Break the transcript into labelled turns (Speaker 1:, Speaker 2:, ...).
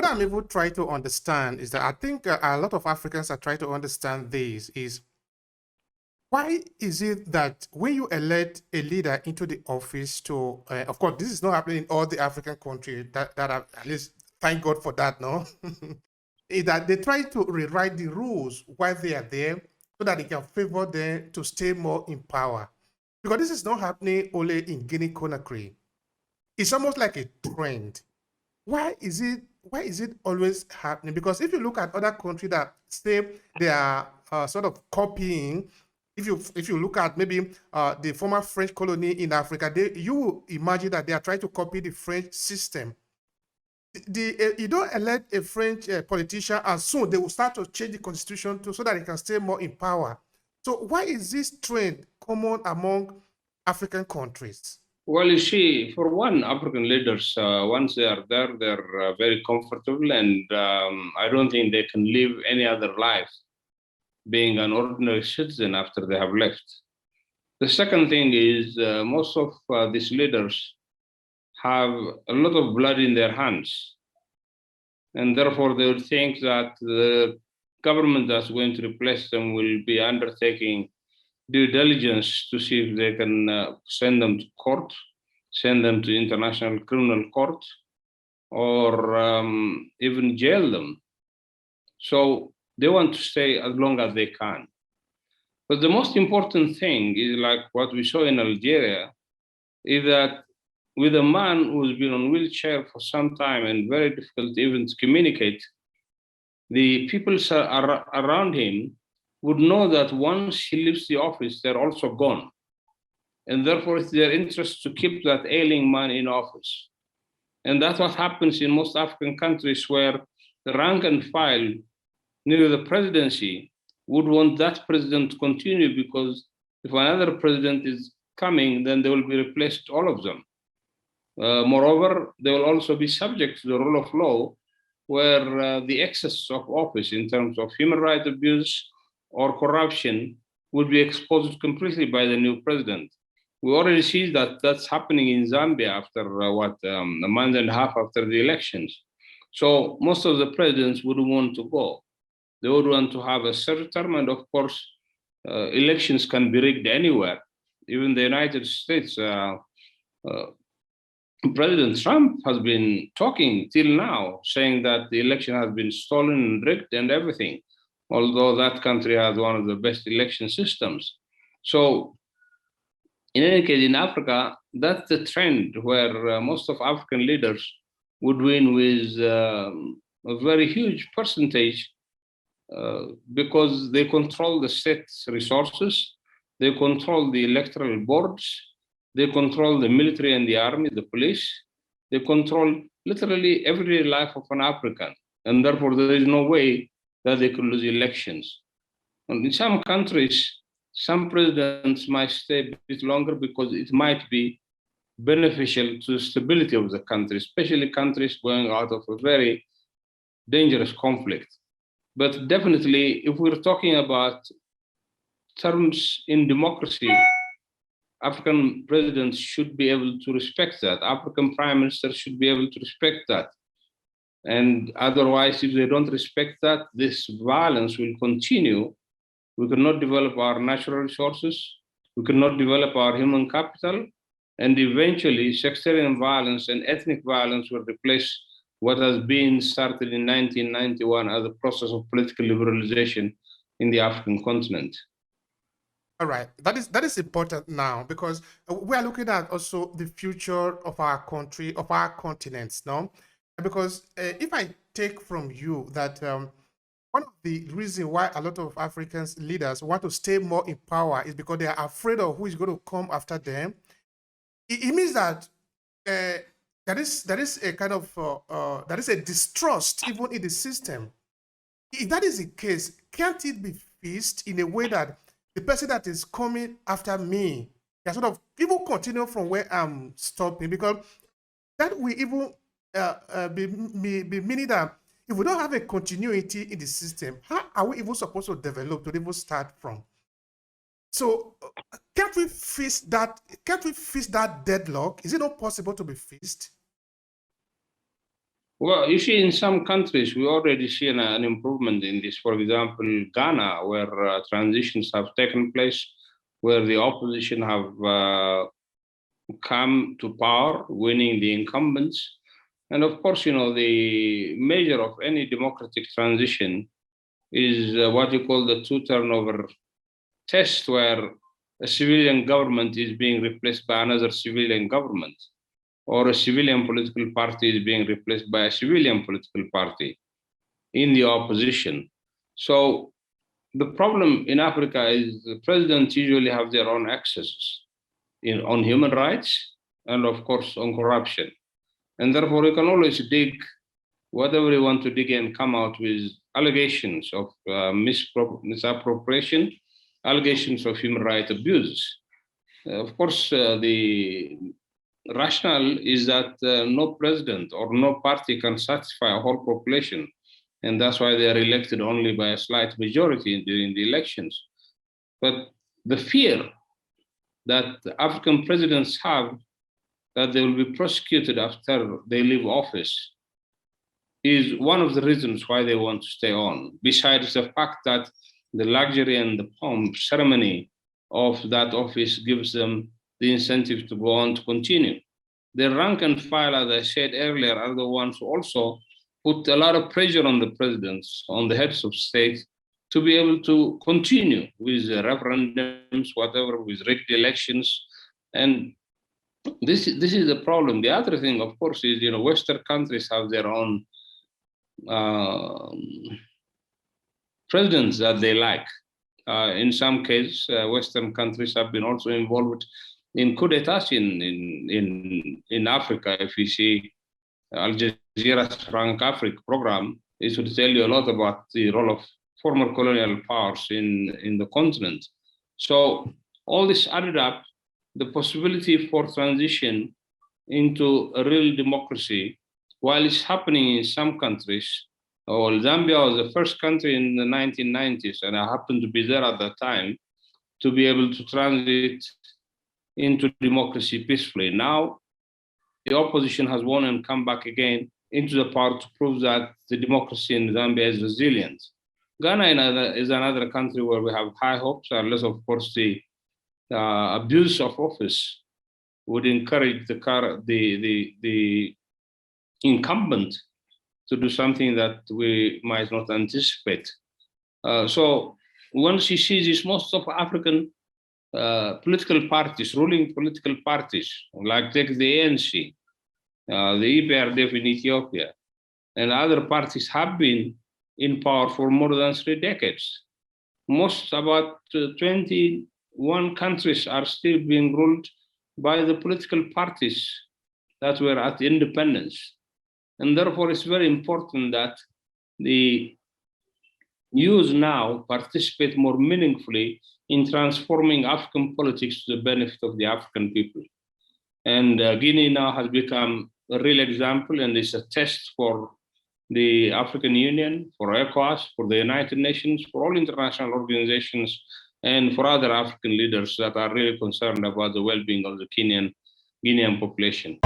Speaker 1: what I'm even trying to understand is that I think a lot of Africans are trying to understand this is why is it that when you elect a leader into the office to, of course, this is not happening in all the African countries that are, at least thank God for that, no? Is that they try to rewrite the rules while they are there so that they can favor them to stay more in power. Because this is not happening only in Guinea-Conakry. It's almost like a trend. Why is it always happening? Because if you look at other countries that say they are sort of copying, if you look at maybe the former French colony in Africa, you will imagine that they are trying to copy the French system. You don't elect a French politician and soon they will start to change the constitution so that they can stay more in power. So why is this trend common among African countries?
Speaker 2: Well, you see, for one, African leaders, once they are there, they're very comfortable, and I don't think they can live any other life being an ordinary citizen after they have left. The second thing is most of these leaders have a lot of blood in their hands, and therefore they would think that the government that's going to replace them will be undertaking due diligence to see if they can send them to court, send them to International Criminal Court, or even jail them. So they want to stay as long as they can. But the most important thing is, like what we saw in Algeria, is that with a man who's been on wheelchair for some time and very difficult even to communicate, the people around him would know that once he leaves the office, they're also gone. And therefore, it's their interest to keep that ailing man in office. And that's what happens in most African countries, where the rank and file near the presidency would want that president to continue, because if another president is coming, then they will be replaced, all of them. Moreover, they will also be subject to the rule of law, where the excess of office in terms of human rights abuse or corruption would be exposed completely by the new president. We already see that that's happening in Zambia after a month and a half after the elections. So most of the presidents would want to go. They would want to have a third term, and of course, elections can be rigged anywhere. Even the United States, President Trump has been talking till now, saying that the election has been stolen and rigged and everything, although that country has one of the best election systems. So in any case, in Africa, that's the trend, where most of African leaders would win with a very huge percentage because they control the state's resources, they control the electoral boards, they control the military and the army, the police, they control literally every life of an African, and therefore there is no way that they could lose elections. And in some countries, some presidents might stay a bit longer because it might be beneficial to the stability of the country, especially countries going out of a very dangerous conflict. But definitely, if we're talking about terms in democracy, African presidents should be able to respect that. African prime ministers should be able to respect that. And otherwise, if they don't respect that, this violence will continue. We cannot develop our natural resources. We cannot develop our human capital. And eventually, sectarian violence and ethnic violence will replace what has been started in 1991 as a process of political liberalization in the African continent.
Speaker 1: All right, that is important now, because we are looking at also the future of our country, of our continents, no? Because if I take from you that one of the reasons why a lot of Africans leaders want to stay more in power is because they are afraid of who is going to come after them. It means that there is a kind of there is a distrust even in the system. If that is the case, can't it be fixed in a way that the person that is coming after me can sort of even continue from where I'm stopping? Because that will even be meaning that if we don't have a continuity in the system, how are we even supposed to develop, to even start from? So can't we fix that? Can't we fix that deadlock? Is it not possible to be fixed?
Speaker 2: Well, you see, in some countries, we already see an improvement in this. For example, Ghana, where transitions have taken place, where the opposition have come to power, winning the incumbents. And of course, the measure of any democratic transition is what you call the two turnover test, where a civilian government is being replaced by another civilian government, or a civilian political party is being replaced by a civilian political party in the opposition. So the problem in Africa is the presidents usually have their own excesses on human rights and, of course, on corruption. And therefore, you can always dig whatever you want to dig and come out with allegations of misappropriation, allegations of human rights abuses. Of course, the rationale is that no president or no party can satisfy a whole population. And that's why they are elected only by a slight majority during the elections. But the fear that African presidents have that they will be prosecuted after they leave office is one of the reasons why they want to stay on, besides the fact that the luxury and the pomp ceremony of that office gives them the incentive to go on to continue. The rank and file, as I said earlier, are the ones who also put a lot of pressure on the presidents, on the heads of state, to be able to continue with referendums, whatever, with rigged elections. And this is the problem. The other thing, of course, is Western countries have their own presidents that they like. In some cases, Western countries have been also involved in coup d'etats in Africa. If you see Al Jazeera's Frank Africa program, it would tell you a lot about the role of former colonial powers in the continent. So all this added up, the possibility for transition into a real democracy, while it's happening in some countries. Well, Zambia was the first country in the 1990s, and I happened to be there at that time, to be able to transit into democracy peacefully. Now, the opposition has won and come back again into the power to prove that the democracy in Zambia is resilient. Ghana is another country where we have high hopes, unless, of course, the abuse of office would encourage the incumbent to do something that we might not anticipate. So once you see this, most of African political parties, ruling political parties, like take the ANC, the EPRDF in Ethiopia, and other parties have been in power for more than 3 decades. About 21 countries are still being ruled by the political parties that were at independence. And therefore, it's very important that the youth now participate more meaningfully in transforming African politics to the benefit of the African people. And Guinea now has become a real example, and it's a test for the African Union, for ECOWAS, for the United Nations, for all international organizations, and for other African leaders that are really concerned about the well-being of the Guinean population.